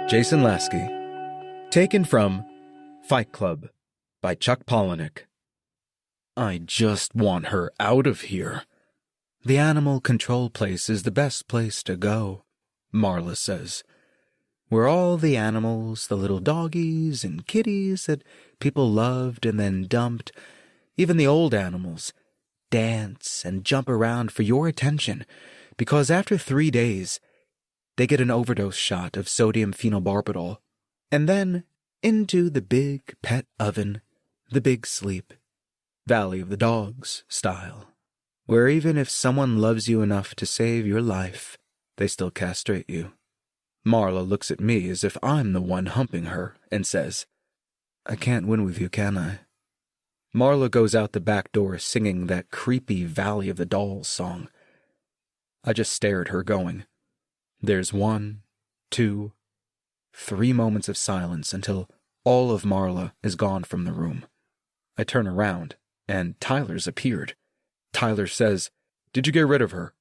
Jason Lasky. Taken from Fight Club by Chuck Palahniuk. I just want her out of here. The animal control place is the best place to go, Marla says. Where all the animals, the little doggies and kitties that people loved and then dumped, even the old animals, dance and jump around for your attention, because after 3 days, they get an overdose shot of sodium phenobarbital, and then into the big pet oven, the big sleep, Valley of the Dogs style, where even if someone loves you enough to save your life, they still castrate you. Marla looks at me as if I'm the one humping her and says, I can't win with you, can I? Marla goes out the back door singing that creepy Valley of the Dolls song. I just stare at her going. There's 1, 2, 3 moments of silence until all of Marla is gone from the room. I turn around, and Tyler's appeared. Tyler says, Did you get rid of her?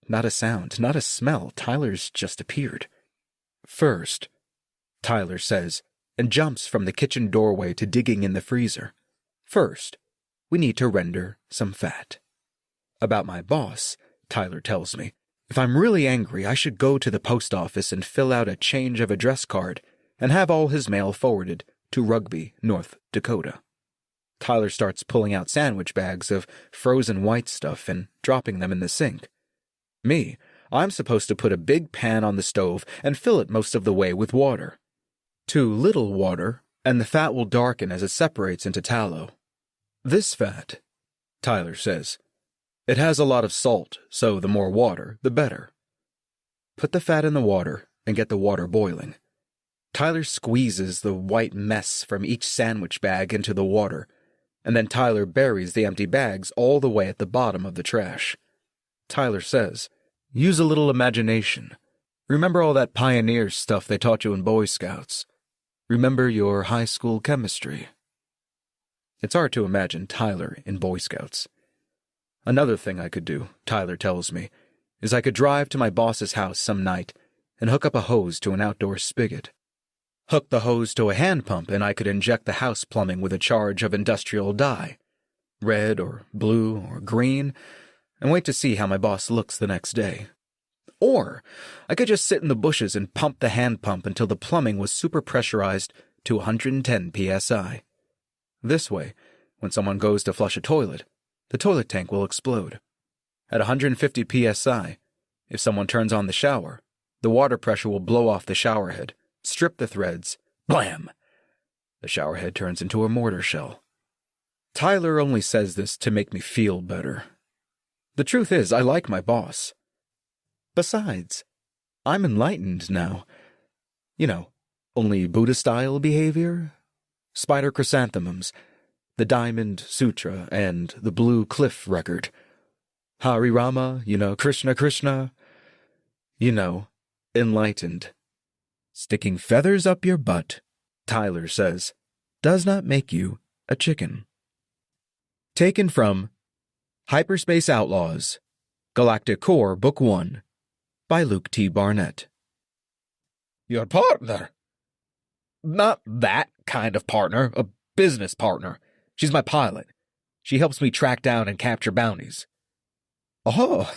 Not a sound, not a smell. Tyler's just appeared. First, Tyler says, and jumps from the kitchen doorway to digging in the freezer. First, we need to render some fat. About my boss, Tyler tells me, if I'm really angry, I should go to the post office and fill out a change of address card and have all his mail forwarded to Rugby, North Dakota. Tyler starts pulling out sandwich bags of frozen white stuff and dropping them in the sink. Me, I'm supposed to put a big pan on the stove and fill it most of the way with water. Too little water, and the fat will darken as it separates into tallow. This fat, Tyler says, it has a lot of salt, so the more water, the better. Put the fat in the water and get the water boiling. Tyler squeezes the white mess from each sandwich bag into the water, and then Tyler buries the empty bags all the way at the bottom of the trash. Tyler says, use a little imagination. Remember all that pioneer stuff they taught you in Boy Scouts. Remember your high school chemistry. It's hard to imagine Tyler in Boy Scouts. Another thing I could do, Tyler tells me, is I could drive to my boss's house some night and hook up a hose to an outdoor spigot. Hook the hose to a hand pump and I could inject the house plumbing with a charge of industrial dye, red or blue or green, and wait to see how my boss looks the next day. Or I could just sit in the bushes and pump the hand pump until the plumbing was super pressurized to 110 psi. This way, when someone goes to flush a toilet, the toilet tank will explode. At 150 psi, if someone turns on the shower, the water pressure will blow off the shower head, strip the threads, blam! The shower head turns into a mortar shell. Tyler only says this to make me feel better. The truth is, I like my boss. Besides, I'm enlightened now. You know, only Buddha-style behavior, spider chrysanthemums, the Diamond Sutra, and the Blue Cliff Record. Hari Rama, Krishna Krishna. Enlightened. Sticking feathers up your butt, Tyler says, does not make you a chicken. Taken from Hyperspace Outlaws, Galactic Core Book 1, by Luke T. Barnett. Your partner? Not that kind of partner, a business partner. She's my pilot. She helps me track down and capture bounties. Oh,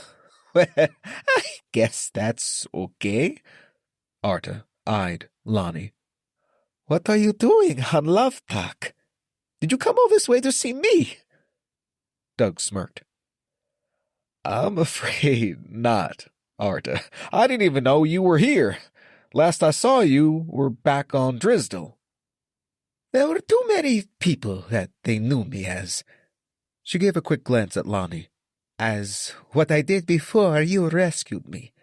well, I guess that's okay. Arta eyed Lonnie. What are you doing on Love Talk? Did you come all this way to see me? Doug smirked. I'm afraid not, Arta. I didn't even know you were here. Last I saw you were back on Drisdale. There were too many people that they knew me as. She gave a quick glance at Lonnie. As what I did before you rescued me.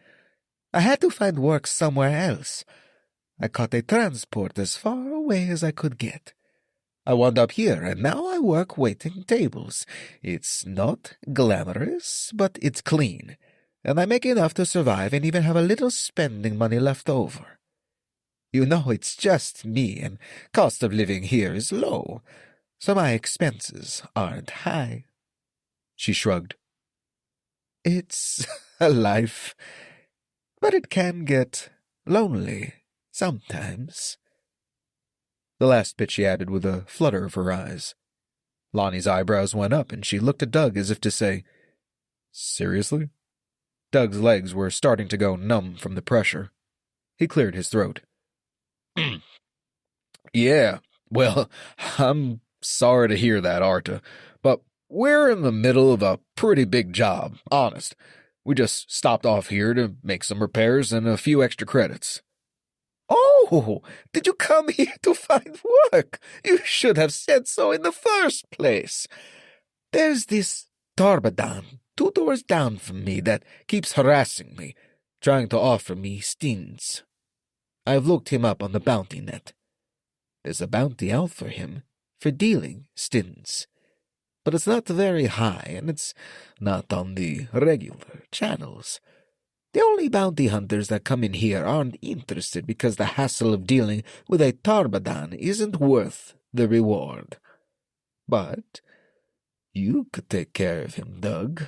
I had to find work somewhere else. I caught a transport as far away as I could get. I wound up here, and now I work waiting tables. It's not glamorous, but it's clean, and I make enough to survive and even have a little spending money left over. It's just me, and cost of living here is low, so my expenses aren't high. She shrugged. It's a life, but it can get lonely Sometimes. The last bit she added with a flutter of her eyes. Lonnie's eyebrows went up, and she looked at Doug as if to say, "Seriously?" Doug's legs were starting to go numb from the pressure. He cleared his throat. "Yeah, well, I'm sorry to hear that, Arta, but we're in the middle of a pretty big job, honest. We just stopped off here to make some repairs and a few extra credits." "Oh, did you come here to find work? You should have said so in the first place. There's this Tarbadan 2 doors down from me that keeps harassing me, trying to offer me stints. I've looked him up on the bounty net. There's a bounty out for him for dealing stints, but it's not very high, and it's not on the regular channels. The only bounty hunters that come in here aren't interested because the hassle of dealing with a Tarbadan isn't worth the reward. But you could take care of him, Doug.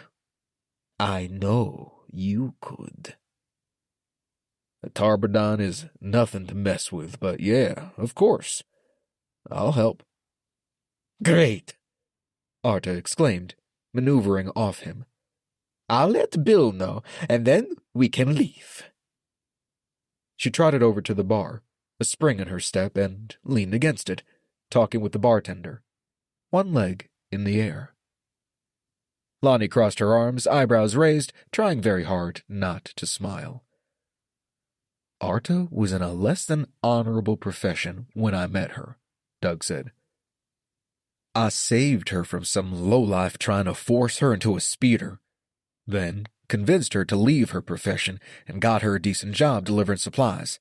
I know you could." "A Tarbadan is nothing to mess with, but yeah, of course. I'll help." "Great," Arta exclaimed, maneuvering off him. "I'll let Bill know, and then we can leave." She trotted over to the bar, a spring in her step, and leaned against it, talking with the bartender, one leg in the air. Lonnie crossed her arms, eyebrows raised, trying very hard not to smile. "Arta was in a less than honorable profession when I met her," Doug said. "I saved her from some lowlife trying to force her into a speeder, then convinced her to leave her profession and got her a decent job delivering supplies.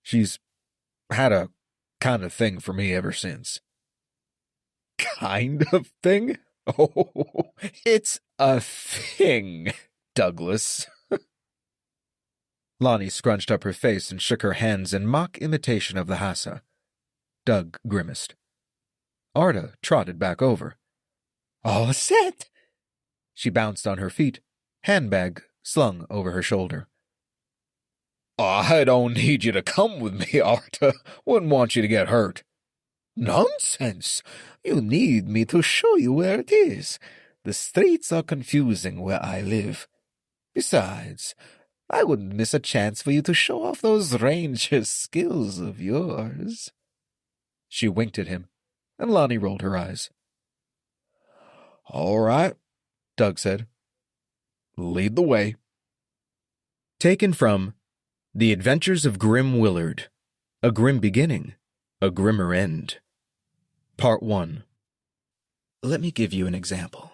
She's had a kind of thing for me ever since." "Kind of thing? Oh, it's a thing, Douglas." Lonnie scrunched up her face and shook her hands in mock imitation of the Hassa. Doug grimaced. Arta trotted back over. "All set." She bounced on her feet, handbag slung over her shoulder. "I don't need you to come with me, Arta. Wouldn't want you to get hurt." "Nonsense. You need me to show you where it is. The streets are confusing where I live. Besides, I wouldn't miss a chance for you to show off those ranger skills of yours." She winked at him, and Lonnie rolled her eyes. "All right," Doug said. "Lead the way." Taken from The Adventures of Grim Willard, A Grim Beginning, A Grimmer End. Part 1. Let me give you an example.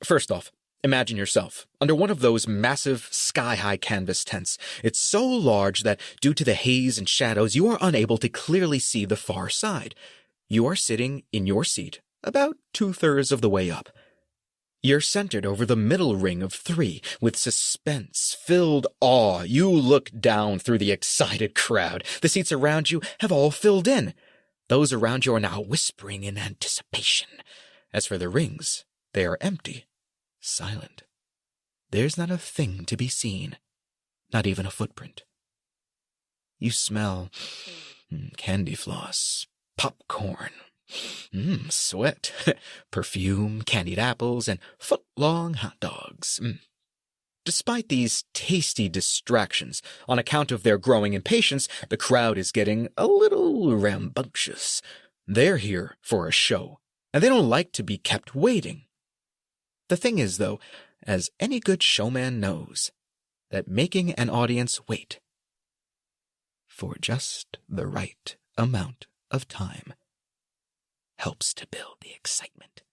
First off, imagine yourself under one of those massive, sky-high canvas tents. It's so large that, due to the haze and shadows, you are unable to clearly see the far side. You are sitting in your seat, about 2/3 of the way up. You're centered over the middle ring of 3, with suspense-filled awe. You look down through the excited crowd. The seats around you have all filled in. Those around you are now whispering in anticipation. As for the rings, they are empty, silent. There's not a thing to be seen, not even a footprint. You smell candy floss, popcorn, sweat, perfume, candied apples, and foot-long hot dogs. Despite these tasty distractions, on account of their growing impatience, the crowd is getting a little rambunctious. They're here for a show, and they don't like to be kept waiting. The thing is, though, as any good showman knows, that making an audience wait for just the right amount of time helps to build the excitement.